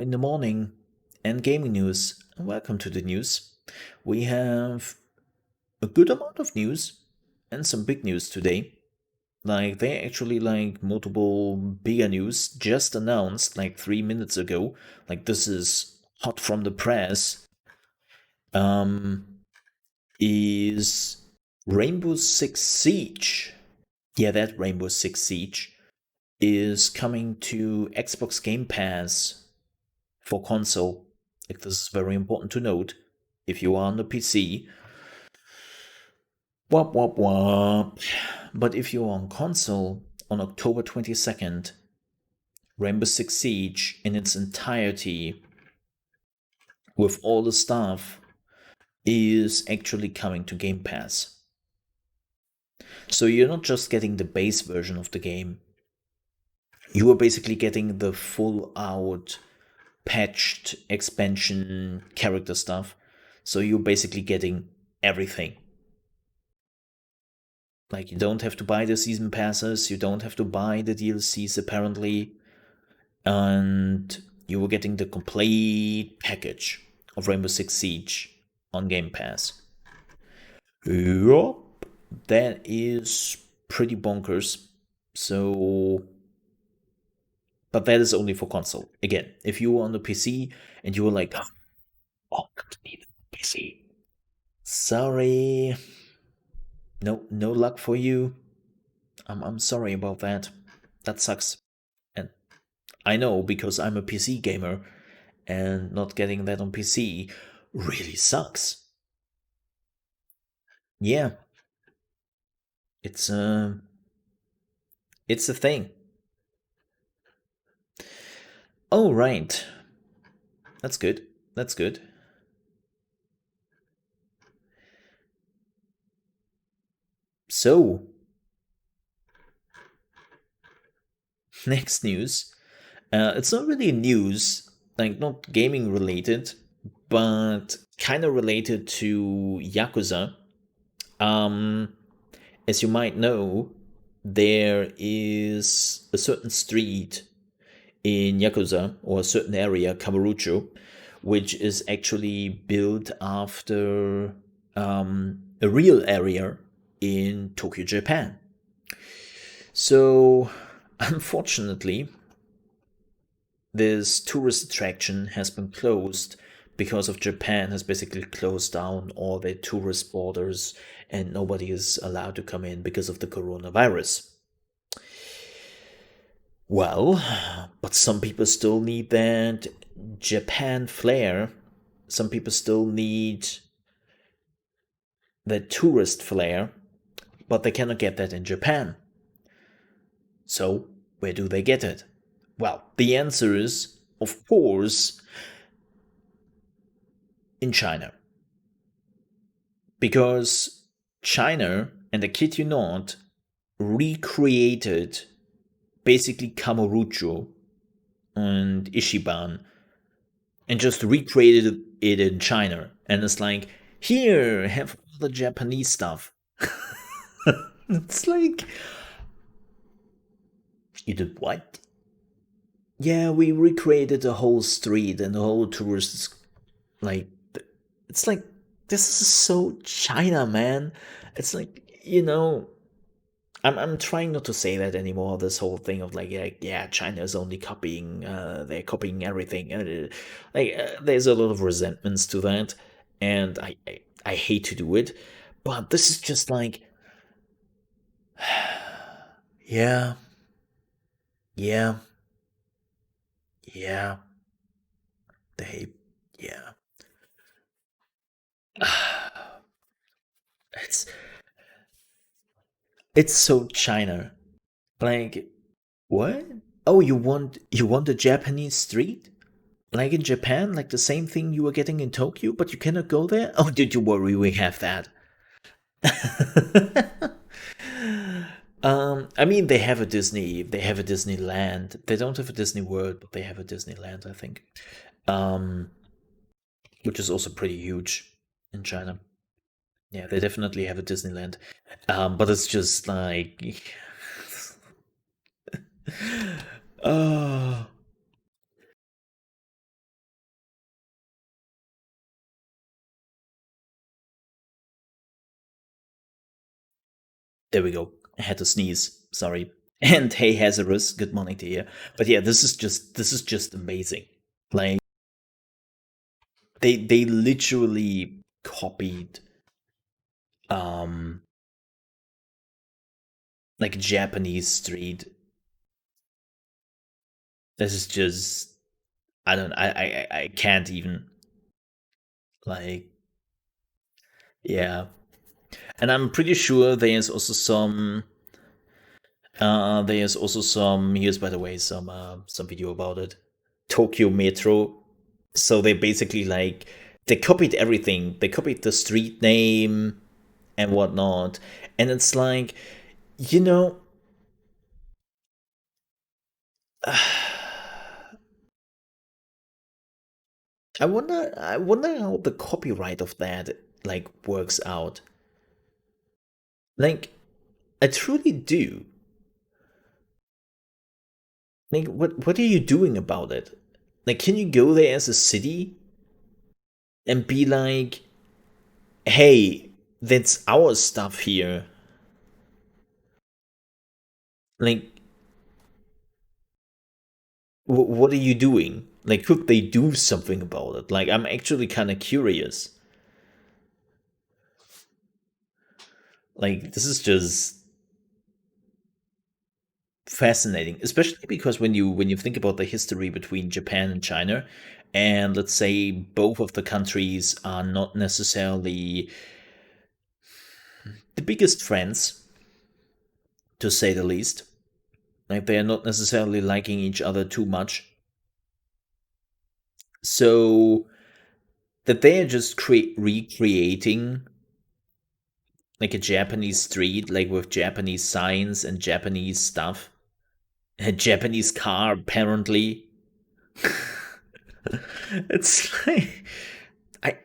in the morning and gaming news. Welcome to the news. We have a good amount of news and some big news today. They actually multiple bigger news just announced like 3 minutes ago. This is hot from the press. Um, is Rainbow Six Siege? Yeah, that Rainbow Six Siege is coming to Xbox Game Pass for console. This is very important to note. If you are on the PC, wop wop wop. But if you're on console, on October 22nd, Rainbow Six Siege in its entirety, with all the stuff, is actually coming to Game Pass. So you're not just getting the base version of the game, you are basically getting the full out patched expansion character stuff. So you're basically getting everything. You don't have to buy the season passes, you don't have to buy the DLCs apparently, and you were getting the complete package of Rainbow Six Siege on Game Pass. Yup, that is pretty bonkers. So, but that is only for console. Again, if you were on the PC and you were like, oh, I need a PC. Sorry, no luck for you. I'm sorry about that. That sucks. And I know because I'm a PC gamer and not getting that on PC really sucks. Yeah. It's it's a thing. Oh right. That's good. That's good. So, next news. It's not really news, not gaming related, but kind of related to Yakuza. Um, as you might know, there is a certain street in Yakuza, or a certain area, Kamurocho, which is actually built after a real area in Tokyo, Japan. So, unfortunately, this tourist attraction has been closed because of Japan has basically closed down all their tourist borders and nobody is allowed to come in because of the coronavirus. Well, but some people still need that Japan flair. Some people still need that tourist flair, but they cannot get that in Japan. So, where do they get it? Well, the answer is, of course, in China. Because China, and I kid you not, recreated basically Kamurocho and Ishiban and just recreated it in China. And it's like, here, have all the Japanese stuff. It's like, you did what? Yeah, we recreated the whole street and the whole tourists. Like, it's like, this is so China, man. It's like, I'm trying not to say that anymore. This whole thing of yeah, China is only copying. They're copying everything. There's a lot of resentments to that, and I hate to do it, but this is just like, yeah, yeah, yeah. They, yeah. It's it's so China. Like, what? Oh, you want a Japanese street? Like in Japan, like the same thing you were getting in Tokyo, but you cannot go there? Oh, did you worry? We have that. I mean, they have a Disneyland. They don't have a Disney World, but they have a Disneyland, I think. Um, which is also pretty huge in China. Yeah, they definitely have a Disneyland. But it's just like, oh, There we go. I had to sneeze. Sorry. And hey, Hazardous, good morning to you. But yeah, this is just amazing. Like they literally copied um like Japanese street. This is just I don't I can't even like yeah. And I'm pretty sure there's also some here's by the way some video about it. Tokyo Metro. So they basically like they copied everything. They copied the street name and whatnot. And it's like, you know, I wonder how the copyright of that like works out. Like I truly do. Like what are you doing about it? Like can you go there as a city and be like, "Hey, that's our stuff here." Like what are you doing? Like could they do something about it? Like I'm actually kind of curious. Like this is just fascinating, especially because when you think about the history between Japan and China, and let's say both of the countries are not necessarily the biggest friends, to say the least. Like they are not necessarily liking each other too much. So that they are just recreating like a Japanese street, like with Japanese signs and Japanese stuff, a Japanese car apparently. It's like I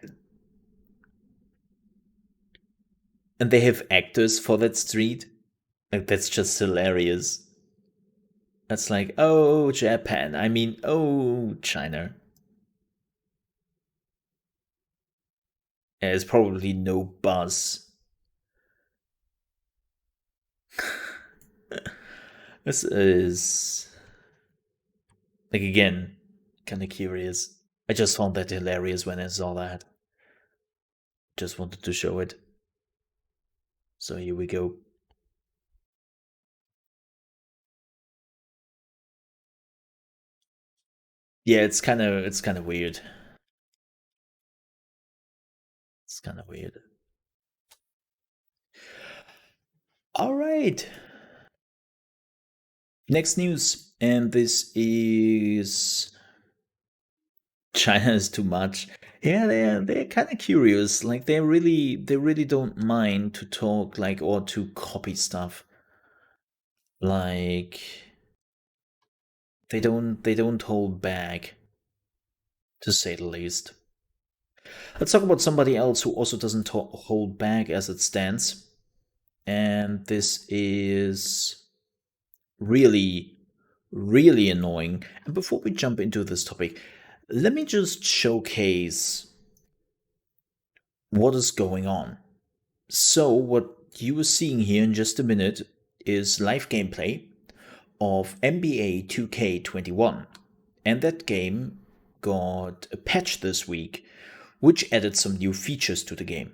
and they have actors for that street. Like that's just hilarious. That's like, oh Japan. I mean, oh China. There's probably no buzz. This is like again, kind of curious. I just found that hilarious when I saw that. Just wanted to show it. So here we go. Yeah, it's kind of weird. It's kind of weird. All right. Next news, and this is China is too much. Yeah, they're kind of curious. Like they really don't mind to talk like or to copy stuff. Like they don't hold back, to say the least. Let's talk about somebody else who also doesn't hold back as it stands, and this is really really annoying. And before we jump into this topic, let me just showcase what is going on. So, what you are seeing here in just a minute is live gameplay of NBA 2K21. And that game got a patch this week, which added some new features to the game.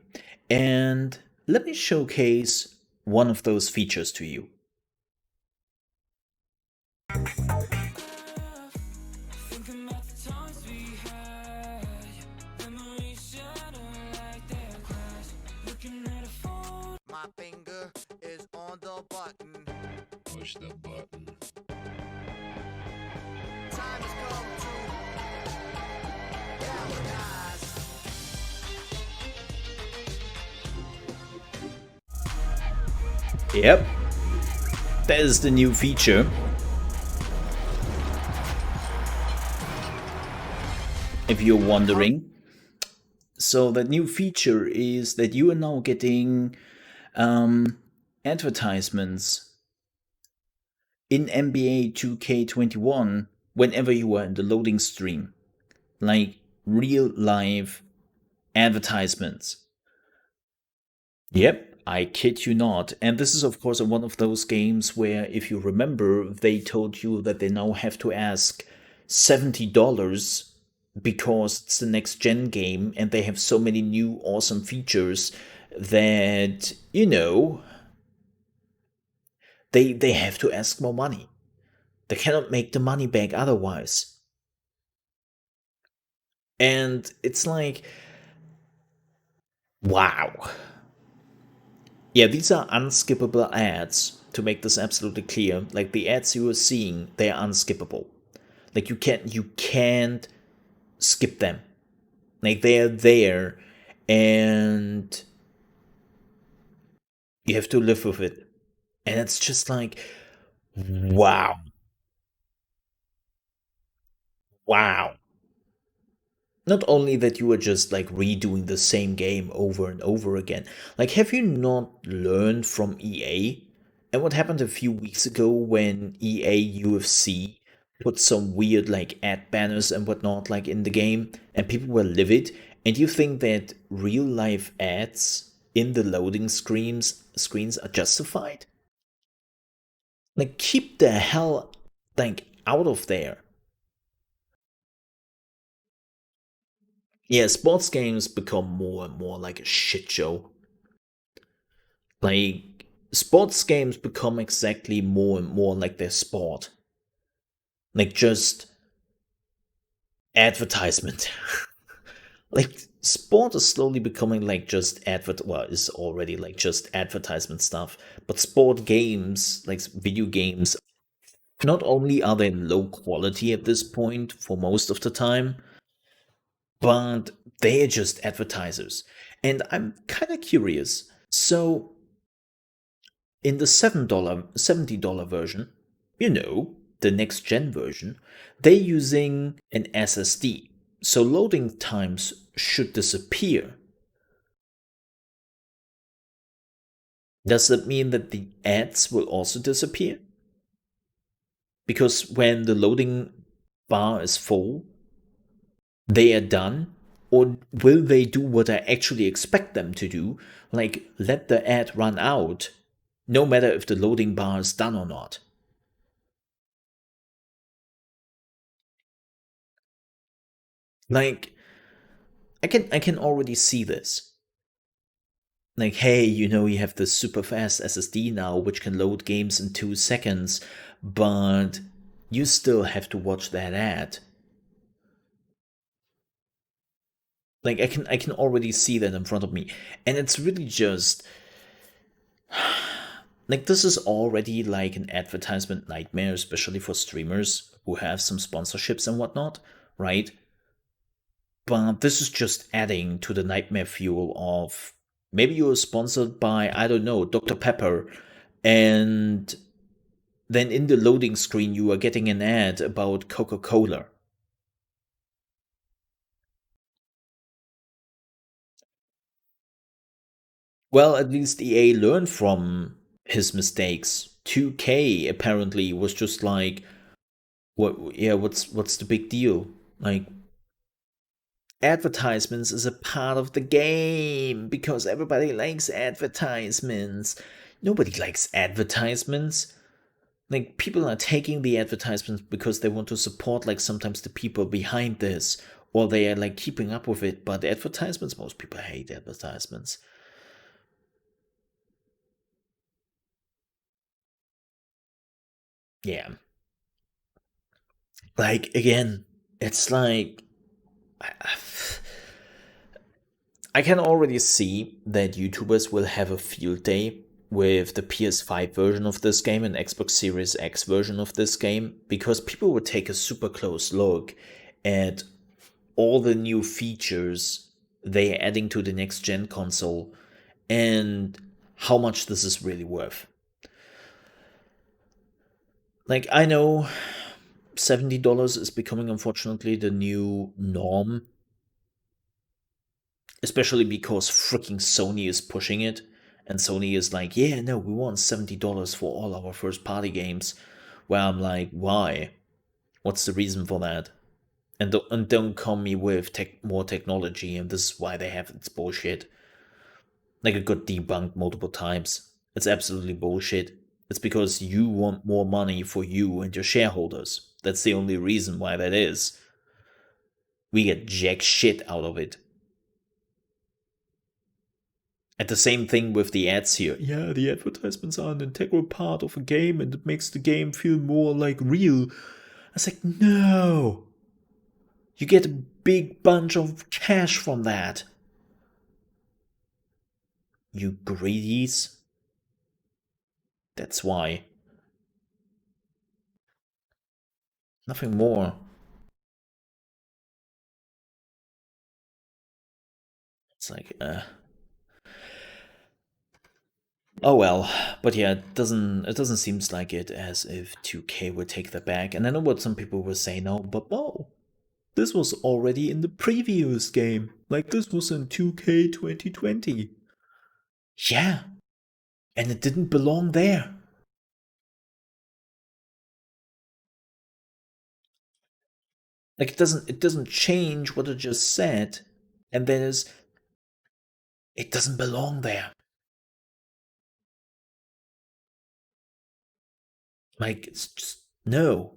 And let me showcase one of those features to you. My finger is on the button. Push the button. Time has come to galvanize. Yep, that is the new feature. If you're wondering. So that new feature is that you are now getting advertisements in NBA 2K21 whenever you are in the loading stream, like real live advertisements. Yep, I kid you not. And this is, of course, one of those games where, if you remember, they told you that they now have to ask $70 because it's the next gen game and they have so many new awesome features that, they have to ask more money. They cannot make the money back otherwise. And it's like, wow. Yeah, these are unskippable ads. To make this absolutely clear, like the ads you are seeing, they are unskippable. Like you can't skip them. Like they're there, and you have to live with it. And it's just like, wow, wow. Not only that you are just like redoing the same game over and over again, like have you not learned from EA? And what happened a few weeks ago when EA UFC put some weird like ad banners and whatnot like in the game and people were livid? And you think that real life ads in the loading screens are justified? Like keep the hell like out of there. Yeah, sports games become more and more like a shit show. Like, sports games become exactly more and more like their sport. Like, just advertisement. Like, sport is slowly becoming like just well, is already like just advertisement stuff. But sport games, like video games, not only are they low quality at this point for most of the time, but they're just advertisers. And I'm kind of curious. So, in the $70 version, the next gen version, they're using an SSD. So loading times should disappear. Does that mean that the ads will also disappear? Because when the loading bar is full, they are done? Or will they do what I actually expect them to do? Like, let the ad run out, no matter if the loading bar is done or not? Like, I can already see this. Like, hey, you have this super fast SSD now, which can load games in 2 seconds, but you still have to watch that ad. Like, I can already see that in front of me, and it's really just like this is already like an advertisement nightmare, especially for streamers who have some sponsorships and whatnot, right? But this is just adding to the nightmare fuel of maybe you're sponsored by, I don't know, Dr. Pepper, and then in the loading screen you are getting an ad about Coca-Cola. Well, at least EA learned from his mistakes. 2K apparently was just like, what? Yeah, what's the big deal? Like, advertisements is a part of the game because everybody likes advertisements. Nobody likes advertisements. Like, people are taking the advertisements because they want to support like sometimes the people behind this, or they are like keeping up with it. But advertisements, most people hate advertisements. Yeah, like again, it's like I can already see that YouTubers will have a field day with the PS5 version of this game and Xbox Series X version of this game because people would take a super close look at all the new features they're adding to the next gen console and how much this is really worth. Like, I know $70 is becoming, unfortunately, the new norm, especially because freaking Sony is pushing it. And Sony is like, yeah, no, we want $70 for all our first party games. Where I'm like, why? What's the reason for that? And don't come me with more technology, and this is why they have its bullshit. Like it got debunked multiple times. It's absolutely bullshit. It's because you want more money for you and your shareholders. That's the only reason why that is. We get jack shit out of it. And the same thing with the ads here. Yeah, the advertisements are an integral part of a game and it makes the game feel more like real. I was like, no. You get a big bunch of cash from that. You greedies. That's why. Nothing more. It's like, oh well. But yeah, it doesn't seem like it as if 2K would take that back. And I know what some people were saying, no, but no. This was already in the previous game. Like this was in 2K 2020. Yeah. And it didn't belong there. Like it doesn't change what I just said. And then it doesn't belong there. Like it's just no.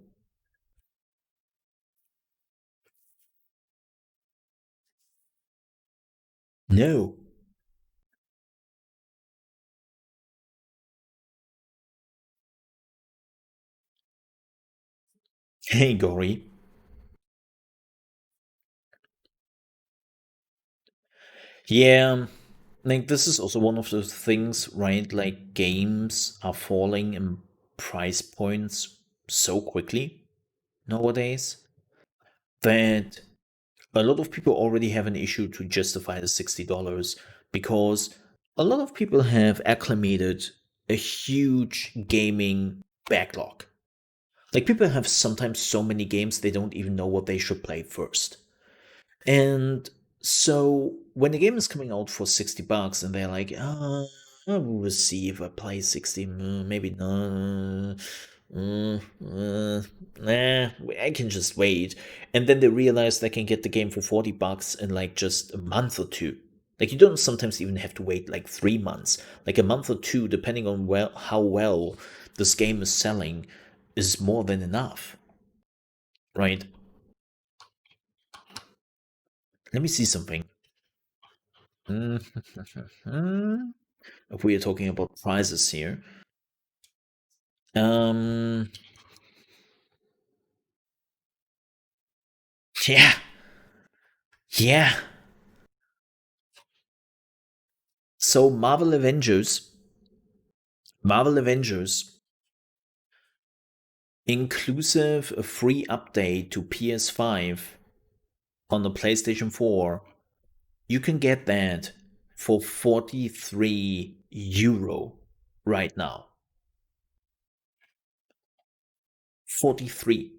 No. Hey Gory. Yeah. Like this is also one of those things, right? Like games are falling in price points so quickly nowadays that a lot of people already have an issue to justify the $60 because a lot of people have acclimated a huge gaming backlog. Like people have sometimes so many games they don't even know what they should play first. And so when the game is coming out for $60 and they're like, I will see if I play 60, maybe not. Nah, I can just wait. And then they realize they can get the game for $40 in like just a month or two. Like you don't sometimes even have to wait like 3 months. Like a month or two, depending on how well this game is selling, is more than enough, right? Let me see something. If we are talking about prizes here. Um, yeah, yeah. So Marvel Avengers, inclusive a free update to PS5 on the PlayStation 4, you can get that for 43 euro right now. 43.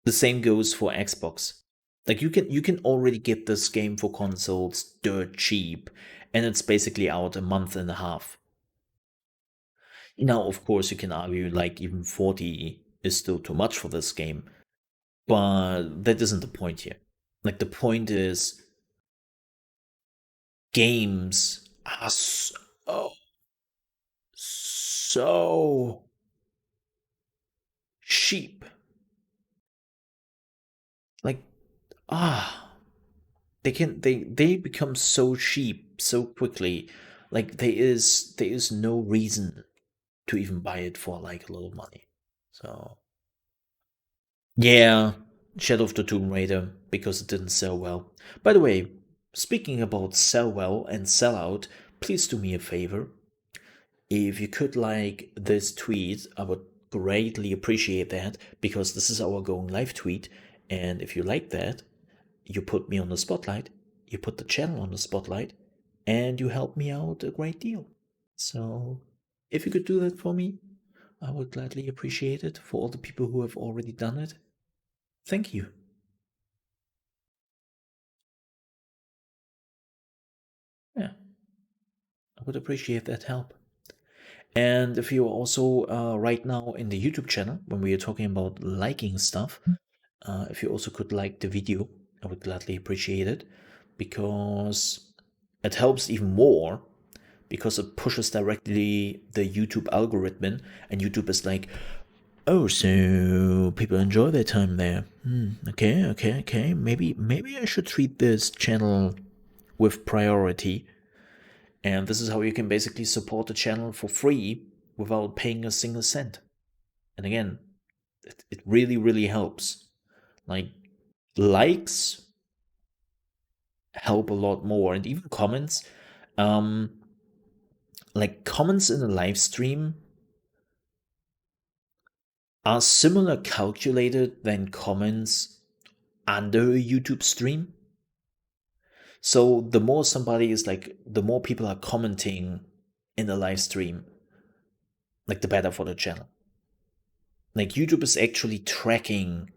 The same goes for Xbox. Like you can already get this game for consoles dirt cheap, and it's basically out a month and a half. Now, of course, you can argue like even 40 is still too much for this game, but that isn't the point here. Like the point is games are so cheap. Like ah, they become so cheap so quickly. Like there is no reason to even buy it for like a little money. So yeah, Shadow of the Tomb Raider because it didn't sell well. By the way, speaking about sell well and sell out, please do me a favor. If you could like this tweet, I would greatly appreciate that because this is our going live tweet. And if you like that, you put me on the spotlight, you put the channel on the spotlight, and you help me out a great deal. So if you could do that for me, I would gladly appreciate it for all the people who have already done it. Thank you. Yeah, I would appreciate that help. And if you're also right now in the YouTube channel, when we are talking about liking stuff, if you also could like the video I would gladly appreciate it, because it helps even more, because it pushes directly the YouTube algorithm, and YouTube is like, oh, so people enjoy their time there. Okay. Maybe I should treat this channel with priority. And this is how you can basically support the channel for free without paying a single cent. And again, it really, really helps. Like, likes help a lot more, and even comments. Like, comments in a live stream are similar calculated than comments under a YouTube stream. So the more somebody is like, the more people are commenting in the live stream, like, the better for the channel. Like, YouTube is actually tracking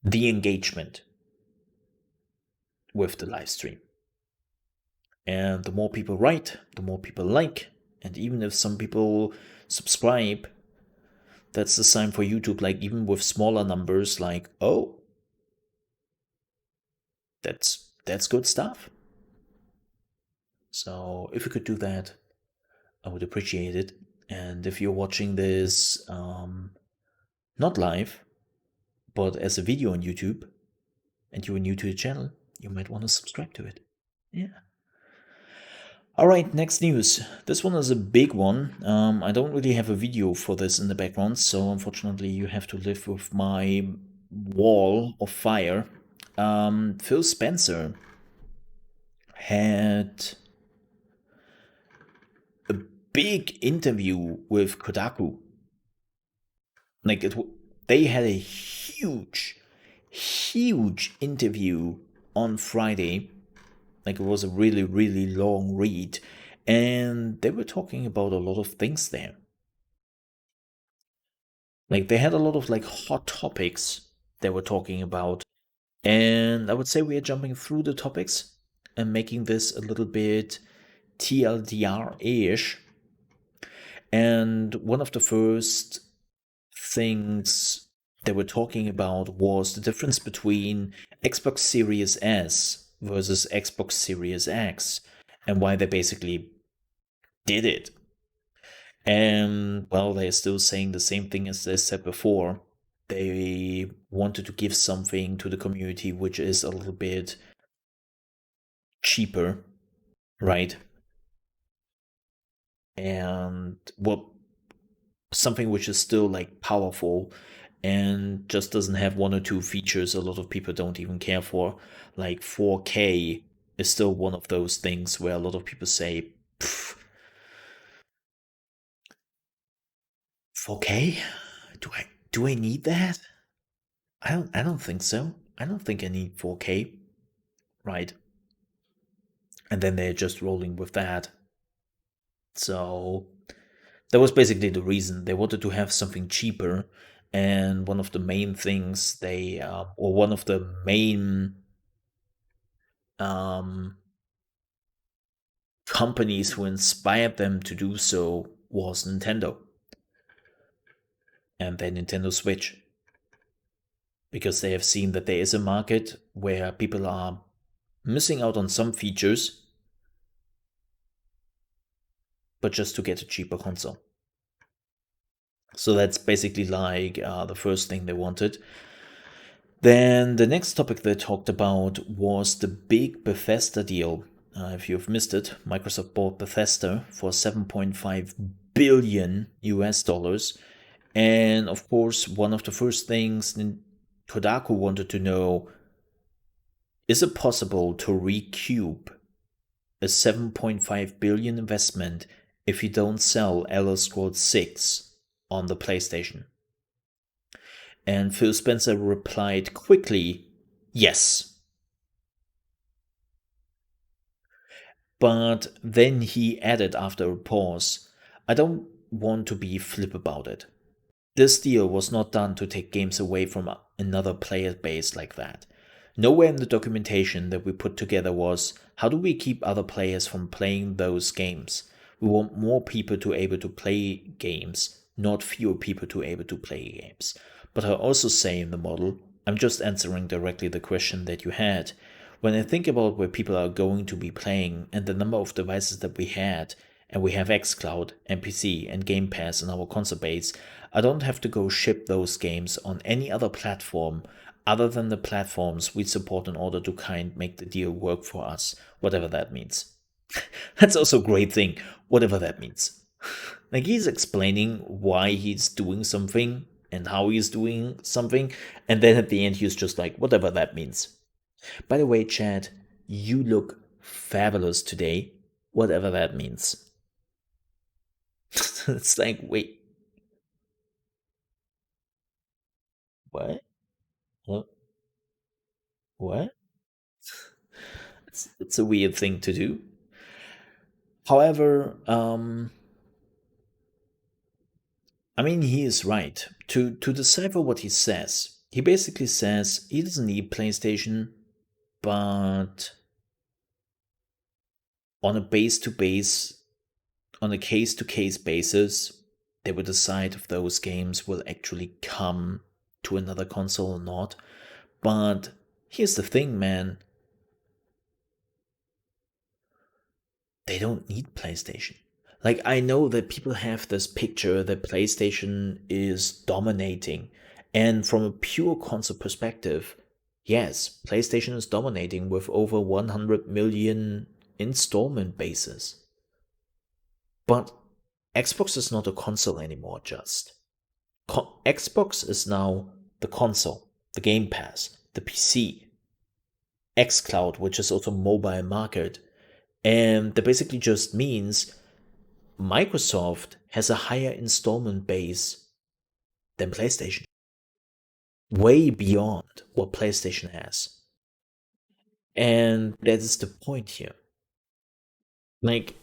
the engagement with the live stream. And the more people write, the more people like. And even if some people subscribe, that's the sign for YouTube, like, even with smaller numbers, like, oh, that's good stuff. So if you could do that, I would appreciate it. And if you're watching this not live, but as a video on YouTube, and you're new to the channel, you might want to subscribe to it. Yeah. Alright, next news. This one is a big one. I don't really have a video for this in the background, so unfortunately you have to live with my wall of fire. Phill Spencer had a big interview with Kotaku. Like, they had a huge interview on Friday. Like, it was a really, really long read, and they were talking about a lot of things there. Like, they had a lot of, like, hot topics they were talking about, and I would say we are jumping through the topics and making this a little bit TLDR-ish. And one of the first things they were talking about was the difference between Xbox Series S versus Xbox Series X, and why they basically did it. And, well, they're still saying the same thing as they said before. They wanted to give something to the community which is a little bit cheaper, right? And, well, something which is still, like, powerful and just doesn't have one or two features a lot of people don't even care for. Like, 4K is still one of those things where a lot of people say, 4K? Do I need that? I don't think so. I don't think I need 4K. Right. And then they're just rolling with that. So that was basically the reason. They wanted to have something cheaper, and one of the main things or one of the main companies who inspired them to do so was Nintendo. And then Nintendo Switch. Because they have seen that there is a market where people are missing out on some features, but just to get a cheaper console. So that's basically like the first thing they wanted. Then the next topic they talked about was the big Bethesda deal. If you've missed it, Microsoft bought Bethesda for 7.5 billion US dollars. And of course, one of the first things Kotaku wanted to know, is it possible to recoup a 7.5 billion investment if you don't sell Elder Scrolls 6 on the PlayStation? And Phill Spencer replied quickly, yes. But then he added after a pause, I don't want to be flip about it. This deal was not done to take games away from another player base like that. Nowhere in the documentation that we put together was, how do we keep other players from playing those games? We want more people to able to play games, not fewer people to able to play games. But I also say in the model, I'm just answering directly the question that you had. When I think about where people are going to be playing and the number of devices that we had, and we have xCloud and PC and Game Pass in our console base, I don't have to go ship those games on any other platform other than the platforms we support in order to make the deal work for us, whatever that means. That's also a great thing, whatever that means. Like he's explaining why he's doing something and how he's doing something, and then at the end he's just like, whatever that means. By the way, Chad, you look fabulous today, whatever that means. It's like, wait, what? Huh? What? It's a weird thing to do. However, I mean, he is right. To decipher what he says, he basically says he doesn't need PlayStation, but on a base to base, on a case to case basis, they will decide if those games will actually come to another console or not. But here's the thing, man. They don't need PlayStation. Like, I know that people have this picture that PlayStation is dominating. And from a pure console perspective, yes, PlayStation is dominating with over 100 million installment bases. But Xbox is not a console anymore, just. Xbox is now the console, the Game Pass, the PC, xCloud, which is also mobile market. And that basically just means Microsoft has a higher installment base than PlayStation, way beyond what PlayStation has. And that is the point here. Like,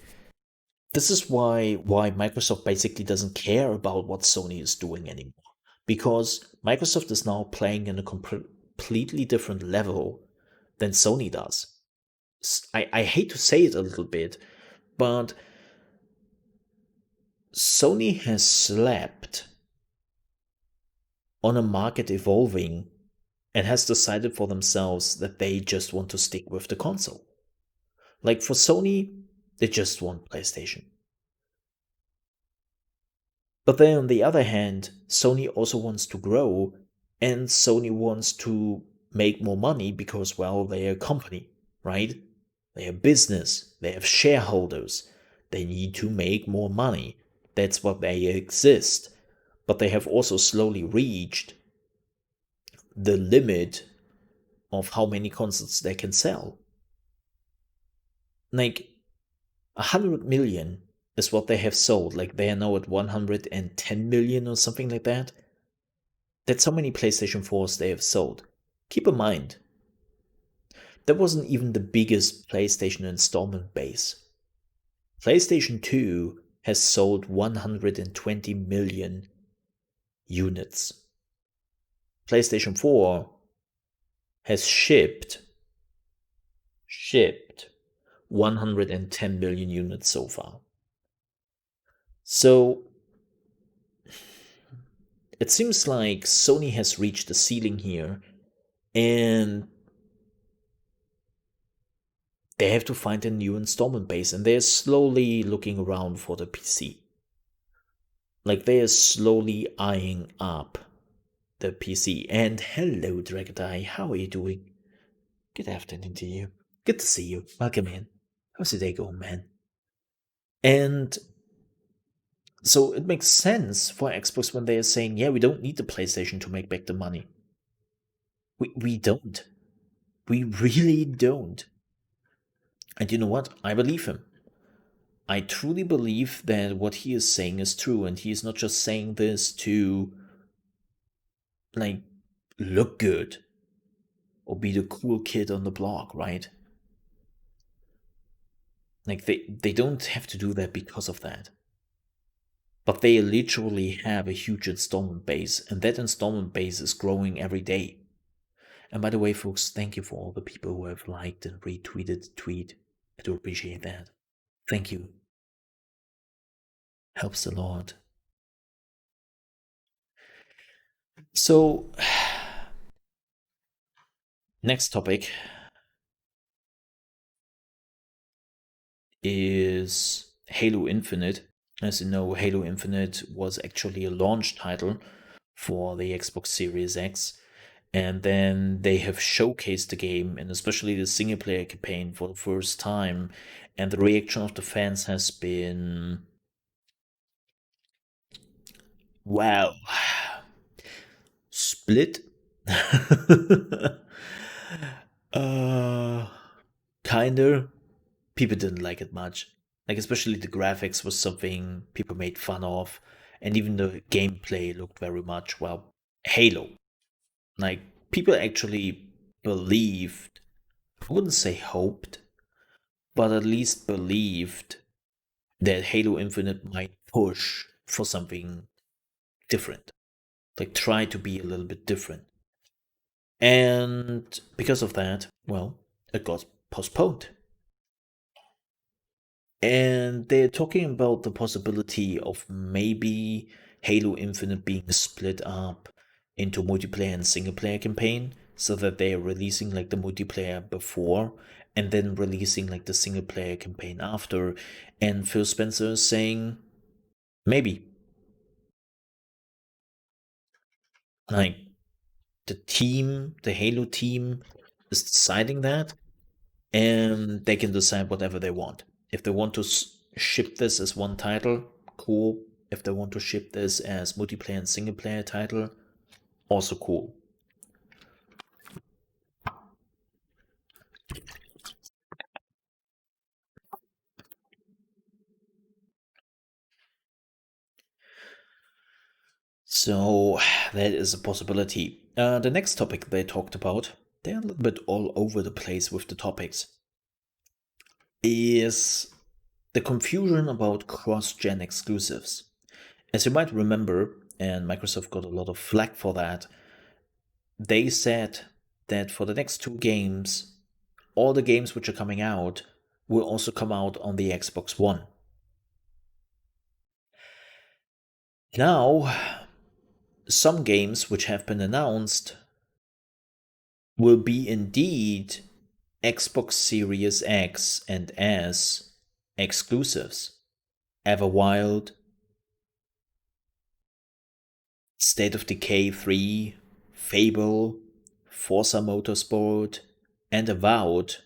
this is why Microsoft basically doesn't care about what Sony is doing anymore. Because Microsoft is now playing in a completely different level than Sony does. I hate to say it a little bit, but Sony has slept on a market evolving and has decided for themselves that they just want to stick with the console. Like for Sony, they just want PlayStation. But then on the other hand, Sony also wants to grow and Sony wants to make more money because, well, they're a company, right? They're a business, they have shareholders, they need to make more money. That's what they exist. But they have also slowly reached the limit of how many consoles they can sell. Like 100 million is what they have sold. Like they are now at 110 million or something like that. That's how many PlayStation 4s they have sold. Keep in mind, that wasn't even the biggest PlayStation installment base. PlayStation 2 has sold 120 million units. PlayStation 4 has shipped 110 million units so far. So it seems like Sony has reached the ceiling here and they have to find a new installment base and they're slowly looking around for the PC. Like they are slowly eyeing up the PC. And hello, Dragadai, how are you doing? Good afternoon to you. Good to see you. Welcome in. How's your day going, man? And so it makes sense for Xbox when they are saying, yeah, we don't need the PlayStation to make back the money. We don't. We really don't. And you know what? I believe him. I truly believe that what he is saying is true, and he is not just saying this to, like, look good or be the cool kid on the block, right? Like, they don't have to do that because of that. But they literally have a huge installment base, and that installment base is growing every day. And by the way, folks, thank you for all the people who have liked and retweeted the tweet. I do appreciate that. Thank you. Helps a lot. So, Next topic is Halo Infinite. As you know, Halo Infinite was actually a launch title for the Xbox Series X. And then they have showcased the game and especially the single player campaign for the first time. And the reaction of the fans has been, wow, split. uh, Kinda. People didn't like it much. Like, especially the graphics was something people made fun of. And even the gameplay looked very much, well, Halo. Like, people actually believed, I wouldn't say hoped, but at least believed that Halo Infinite might push for something different. Like, try to be a little bit different. And because of that, well, it got postponed. And they're talking about the possibility of maybe Halo Infinite being split up into multiplayer and single player campaign so that they're releasing like the multiplayer before and then releasing like the single player campaign after. And Phill Spencer is saying maybe. Like the team, the Halo team is deciding that and they can decide whatever they want. If they want to ship this as one title, cool. If they want to ship this as multiplayer and single player title, also cool. So that is a possibility. The next topic they talked about, they're a little bit all over the place with the topics, is the confusion about cross-gen exclusives. As you might remember, and Microsoft got a lot of flack for that, they said that for the next two games, all the games which are coming out will also come out on the Xbox One. Now, some games which have been announced will be indeed Xbox Series X and S exclusives. Everwild, State of Decay 3, Fable, Forza Motorsport, and Avowed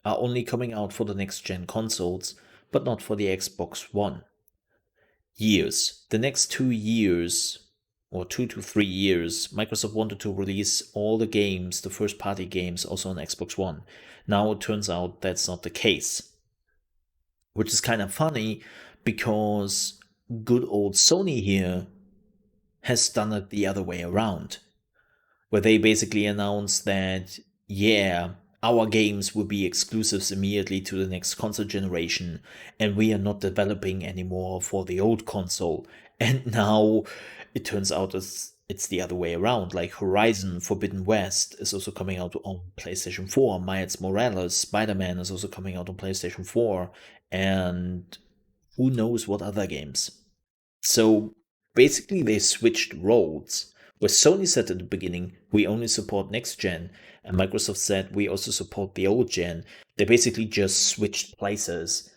are only coming out for the next gen consoles, but not for the Xbox One. Years. The next 2 years, or 2 to 3 years, Microsoft wanted to release all the games, the first party games, also on Xbox One. Now it turns out that's not the case. Which is kind of funny because good old Sony here has done it the other way around, where they basically announced that, yeah, our games will be exclusives immediately to the next console generation, and we are not developing anymore for the old console. And now it turns out it's the other way around. Like Horizon Forbidden West is also coming out on PlayStation 4. Miles Morales Spider Man is also coming out on PlayStation 4. And who knows what other games. So basically, they switched roles. Where Sony said at the beginning, we only support next gen, and Microsoft said, we also support the old gen. They basically just switched places.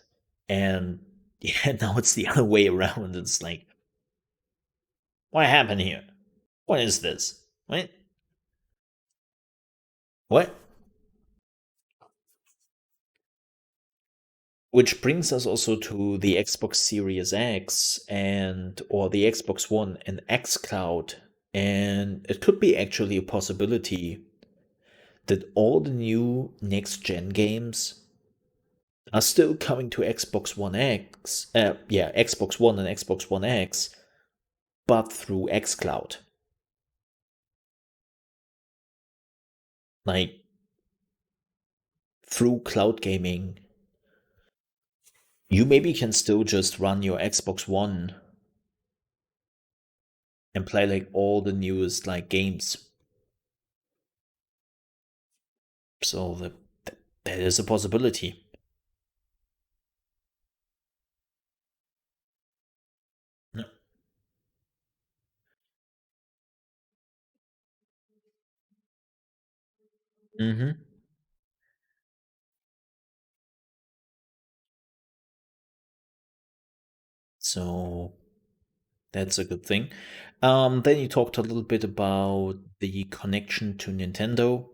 And yeah, now it's the other way around. It's like, what happened here? What is this? What? What? Which brings us also to the Xbox Series X and or the Xbox One and xCloud. And it could be actually a possibility that all the new next gen games are still coming to Xbox One X. Xbox One and Xbox One X, but through xCloud. Like through cloud gaming, you maybe can still just run your Xbox One and play like all the newest like games. So that is a possibility. No. Mm-hmm. So that's a good thing. Then you talked a little bit about the connection to Nintendo,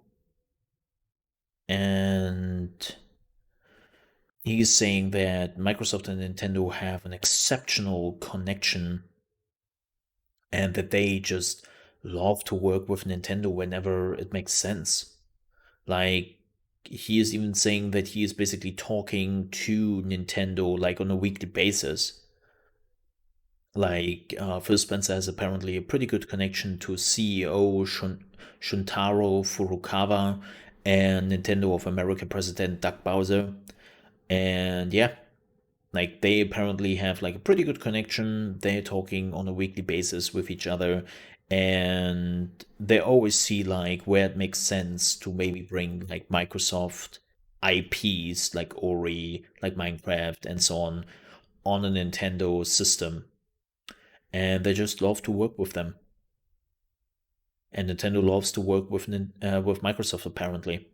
and he's saying that Microsoft and Nintendo have an exceptional connection and that they just love to work with Nintendo whenever it makes sense. Like, he is even saying that he is basically talking to Nintendo like on a weekly basis. Like, Phil Spencer has apparently a pretty good connection to CEO Shuntaro Furukawa and Nintendo of America president Doug Bowser. And yeah, like they apparently have like a pretty good connection. They're talking on a weekly basis with each other, and they always see like where it makes sense to maybe bring like Microsoft IPs like Ori, like Minecraft, and so on a Nintendo system. And they just love to work with them. And Nintendo loves to work with Microsoft apparently,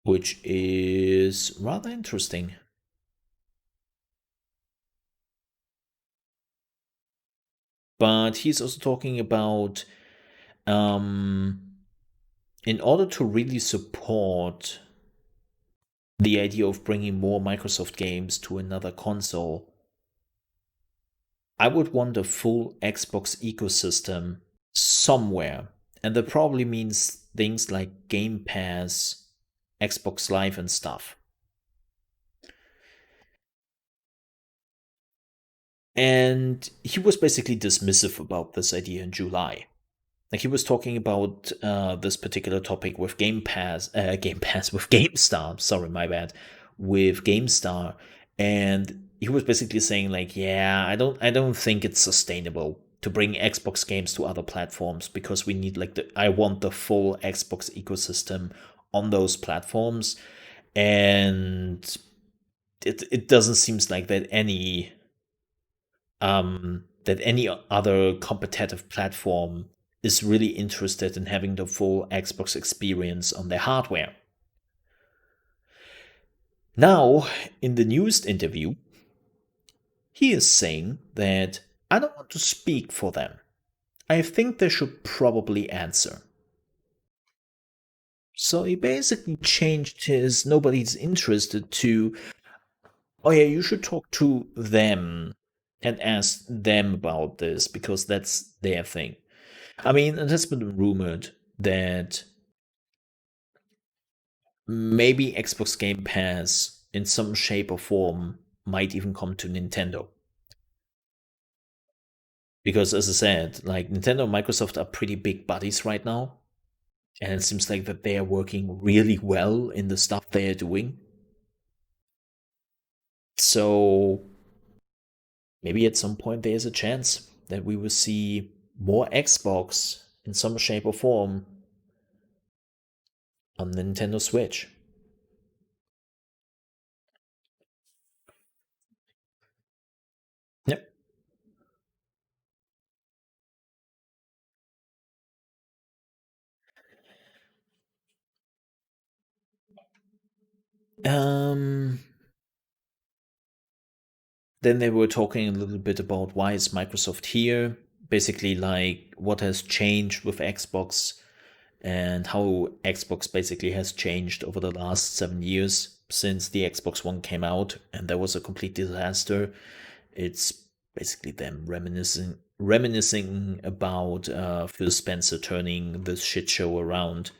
which is rather interesting. But he's also talking about um, in order to really support the idea of bringing more Microsoft games to another console, I would want a full Xbox ecosystem somewhere. And that probably means things like Game Pass, Xbox Live, and stuff. And he was basically dismissive about this idea in July. Like he was talking about this particular topic with Game Pass with GameStar. Sorry, my bad. With GameStar, and he was basically saying like, yeah, I don't think it's sustainable to bring Xbox games to other platforms because we need like I want the full Xbox ecosystem on those platforms, and it doesn't seem like that any other competitive platform is really interested in having the full Xbox experience on their hardware. Now, in the newest interview, he is saying that I don't want to speak for them. I think they should probably answer. So he basically changed his nobody's interested to, oh yeah, you should talk to them and ask them about this because that's their thing. I mean, it has been rumored that maybe Xbox Game Pass in some shape or form might even come to Nintendo. Because as I said, like Nintendo and Microsoft are pretty big buddies right now. And it seems like that they are working really well in the stuff they are doing. So maybe at some point there's a chance that we will see more Xbox in some shape or form on the Nintendo Switch. Yep. Um Then they were talking a little bit about why is Microsoft here, basically like what has changed with Xbox and how Xbox basically has changed over the last 7 years since the Xbox One came out, and that was a complete disaster. It's basically them reminiscing about Phil Spencer turning this shit show around.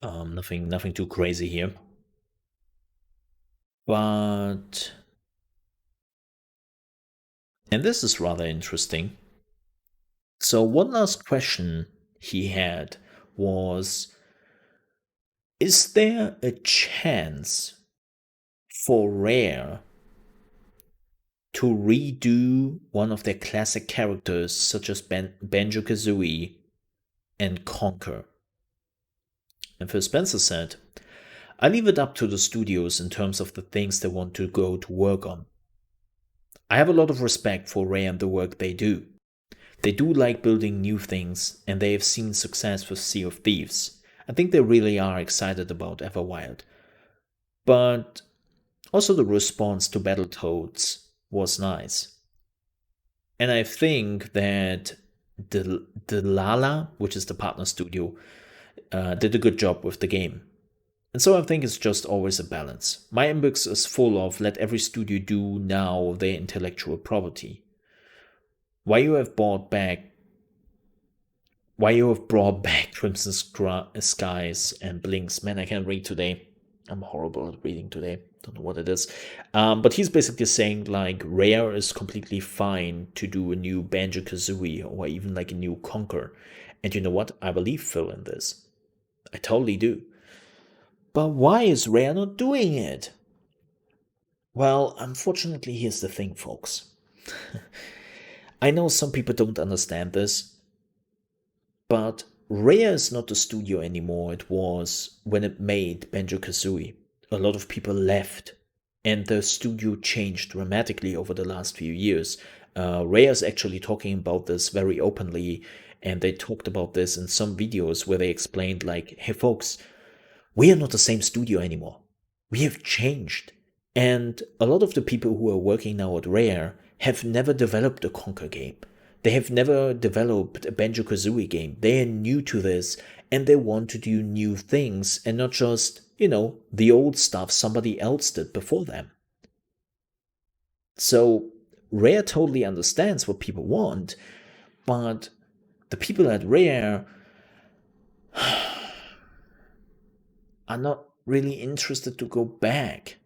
Nothing too crazy here, but and this is rather interesting. So, one last question he had was: is there a chance for Rare to redo one of their classic characters, such as Banjo Kazooie and Conker? And Phil Spencer said, I leave it up to the studios in terms of the things they want to go to work on. I have a lot of respect for Rare and the work they do. They do like building new things, and they have seen success with Sea of Thieves. I think they really are excited about Everwild. But also the response to Battletoads was nice. And I think that the Lala, which is the partner studio, did a good job with the game. And so I think it's just always a balance. My inbox is full of let every studio do now their intellectual property. Why you have brought back Crimson Skies and Blinks. Man, I can't read today. I'm horrible at reading today. Don't know what it is. But he's basically saying like Rare is completely fine to do a new Banjo Kazooie or even like a new Conquer. And you know what? I believe Phill in this. I totally do. But why is Rare not doing it? Well, unfortunately, here's the thing, folks. I know some people don't understand this, but Rare is not the studio anymore it was when it made Banjo Kazooie. A lot of people left, and the studio changed dramatically over the last few years. Rare is actually talking about this very openly, and they talked about this in some videos where they explained, like, hey folks, we are not the same studio anymore. We have changed. And a lot of the people who are working now at Rare have never developed a Conker game. They have never developed a Banjo Kazooie game. They are new to this and they want to do new things and not just, the old stuff somebody else did before them. So Rare totally understands what people want, but the people at Rare are not really interested to go back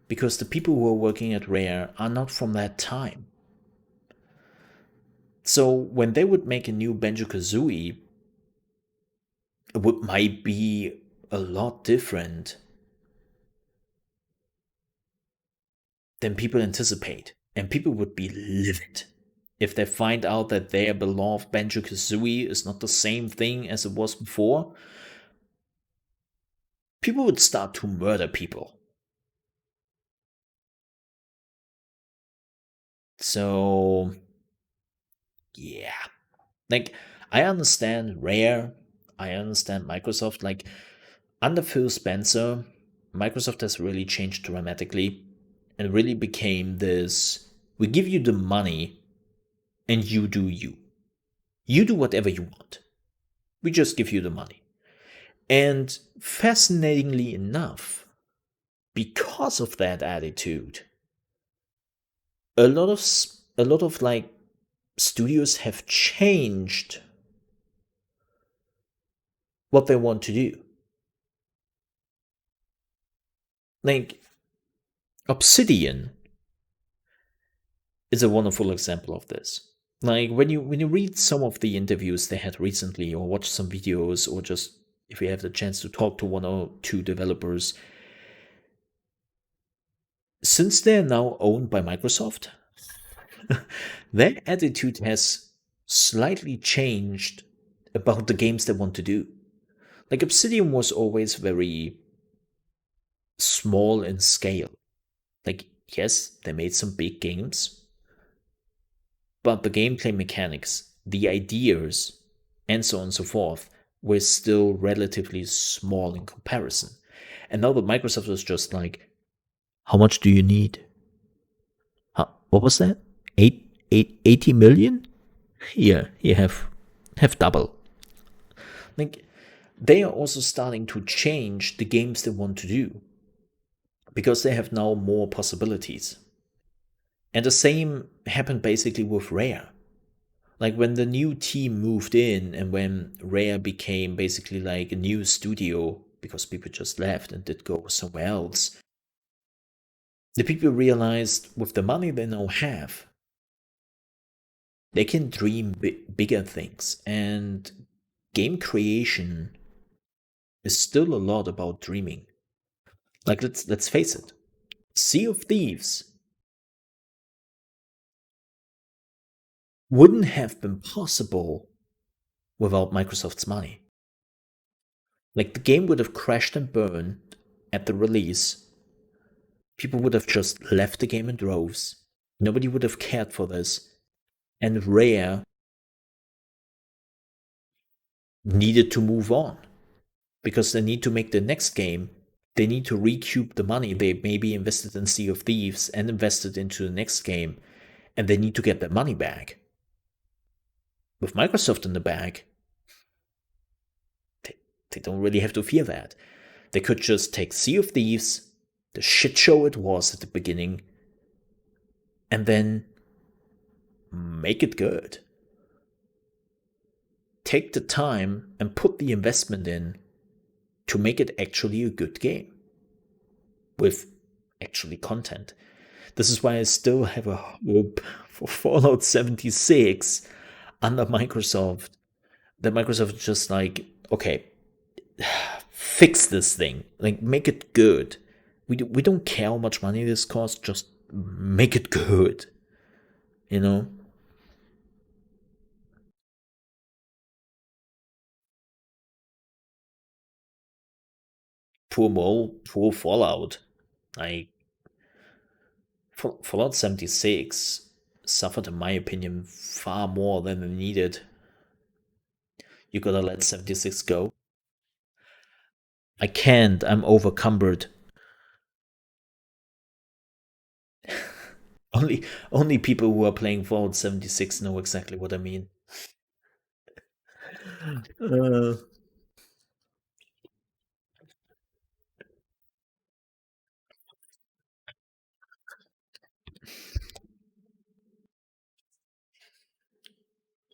because the people who are working at Rare are not from that time. So when they would make a new Banjo Kazooie, it might be a lot different than people anticipate. And people would be livid if they find out that their beloved Banjo Kazooie is not the same thing as it was before. People would start to murder people. So, yeah. Like, I understand Rare, I understand Microsoft. Like, under Phill Spencer, Microsoft has really changed dramatically and really became this we give you the money and you do you. You do whatever you want. We just give you the money. And fascinatingly enough, because of that attitude, a lot of like studios have changed what they want to do. Like Obsidian is a wonderful example of this. Like when you read some of the interviews they had recently or watch some videos or just if you have the chance to talk to one or two developers, since they're now owned by Microsoft, their attitude has slightly changed about the games they want to do. Like Obsidian was always very small in scale. Like, yes, they made some big games, but the gameplay mechanics, the ideas, and so on and so forth were still relatively small in comparison. And now that Microsoft was just like, how much do you need? What was that? 80 million? Here, you have double. Like, they are also starting to change the games they want to do because they have now more possibilities. And the same happened basically with Rare. Like when the new team moved in and when Rare became basically like a new studio because people just left and did go somewhere else, the people realized with the money they now have, they can dream bigger things. And game creation is still a lot about dreaming. Like let's face it, Sea of Thieves wouldn't have been possible without Microsoft's money. Like the game would have crashed and burned at the release. People would have just left the game in droves. Nobody would have cared for this. And Rare needed to move on. because they need to make the next game. They need to recoup the money they maybe invested in Sea of Thieves and invested into the next game, and they need to get that money back. With Microsoft in the bag, they don't really have to fear that. They could just take Sea of Thieves, the shit show it was at the beginning, and then make it good. Take the time and put the investment in to make it actually a good game with actually content. This is why I still have a hope for Fallout 76 under Microsoft. That Microsoft is just like, okay, fix this thing, like make it good. We don't care how much money this costs, just make it good. You know? Poor Fallout. Like Fallout 76 suffered, in my opinion, far more than it needed. You gotta let 76 go. I can't, I'm overcumbered. Only people who are playing Fallout 76 know exactly what I mean. Uh,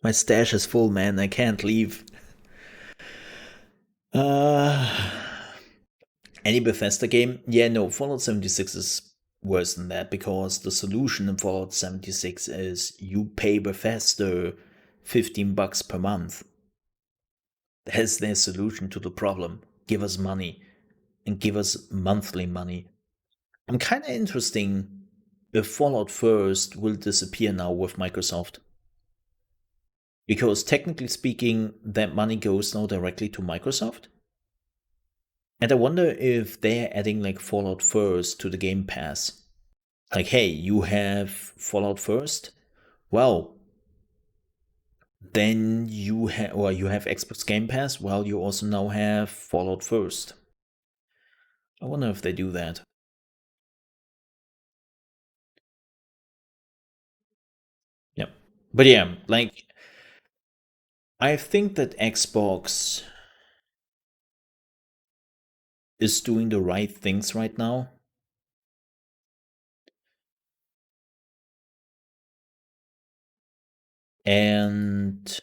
my stash is full, man. I can't leave. Uh, any Bethesda game? Yeah, no, Fallout 76 is worse than that because the solution in Fallout 76 is you pay Bethesda $15 per month. That's their solution to the problem. Give us money and give us monthly money. I'm kind of interesting if Fallout First will disappear now with Microsoft. Because technically speaking, that money goes now directly to Microsoft. And I wonder if they're adding like Fallout First to the Game Pass. Like, hey, you have Fallout First? Well, then you have Xbox Game Pass. Well, you also now have Fallout First. I wonder if they do that. Yep. But yeah, like I think that Xbox is doing the right things right now. And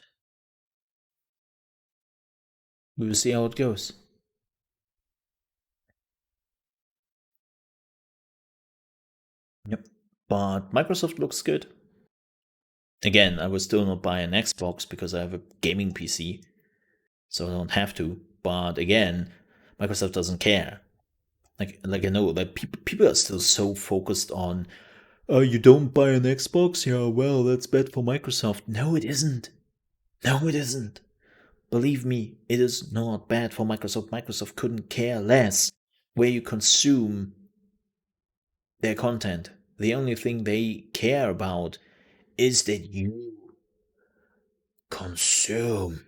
we will see how it goes. Yep. But Microsoft looks good. Again, I will still not buy an Xbox because I have a gaming PC, so I don't have to. But again, Microsoft doesn't care. Like I know that people are still so focused on, oh, you don't buy an Xbox? Yeah, well, that's bad for Microsoft. No, it isn't. No, it isn't. Believe me, it is not bad for Microsoft. Microsoft couldn't care less where you consume their content. The only thing they care about is that you consume.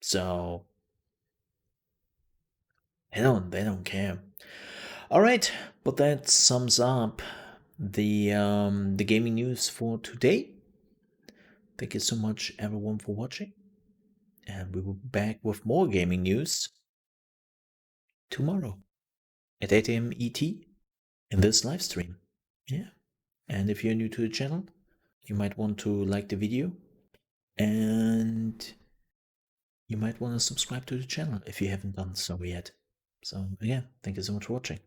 So they don't care. All right, but that sums up the gaming news for today. Thank you so much everyone for watching, and we will be back with more gaming news tomorrow at 8 a.m. ET in this live stream. Yeah. And if you're new to the channel, you might want to like the video, and you might want to subscribe to the channel if you haven't done so yet. So again, thank you so much for watching.